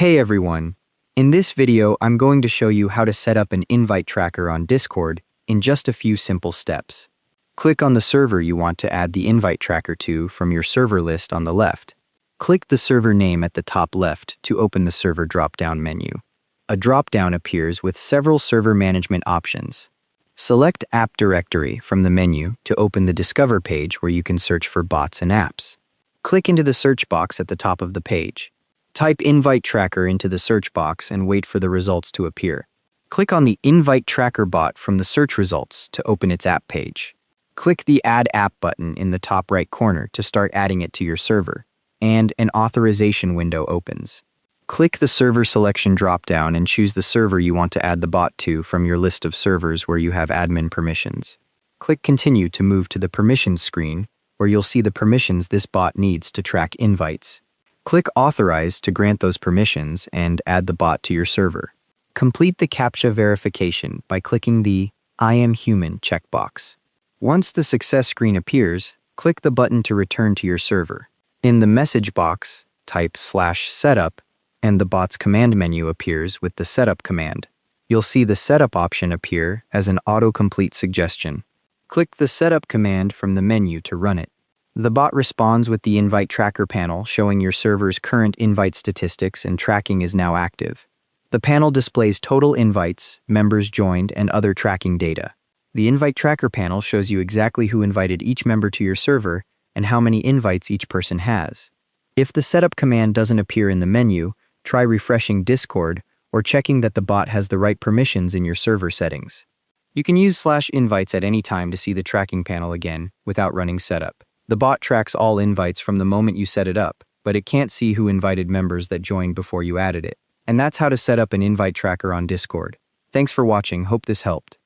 Hey everyone! In this video, I'm going to show you how to set up an invite tracker on Discord in just a few simple steps. Click on the server you want to add the invite tracker to from your server list on the left. Click the server name at the top left to open the server drop-down menu. A drop-down appears with several server management options. Select App Directory from the menu to open the Discover page where you can search for bots and apps. Click into the search box at the top of the page. Type Invite Tracker into the search box and wait for the results to appear. Click on the Invite Tracker bot from the search results to open its app page. Click the Add App button in the top right corner to start adding it to your server, and an authorization window opens. Click the server selection dropdown and choose the server you want to add the bot to from your list of servers where you have admin permissions. Click Continue to move to the permissions screen, where you'll see the permissions this bot needs to track invites. Click Authorize to grant those permissions and add the bot to your server. Complete the CAPTCHA verification by clicking the I am human checkbox. Once the success screen appears, click the button to return to your server. In the message box, type /setup, and the bot's command menu appears with the setup command. You'll see the setup option appear as an autocomplete suggestion. Click the setup command from the menu to run it. The bot responds with the invite tracker panel showing your server's current invite statistics and tracking is now active. The panel displays total invites, members joined, and other tracking data. The invite tracker panel shows you exactly who invited each member to your server and how many invites each person has. If the setup command doesn't appear in the menu, try refreshing Discord or checking that the bot has the right permissions in your server settings. You can use /invites at any time to see the tracking panel again without running setup. The bot tracks all invites from the moment you set it up, but it can't see who invited members that joined before you added it. And that's how to set up an invite tracker on Discord. Thanks for watching, hope this helped.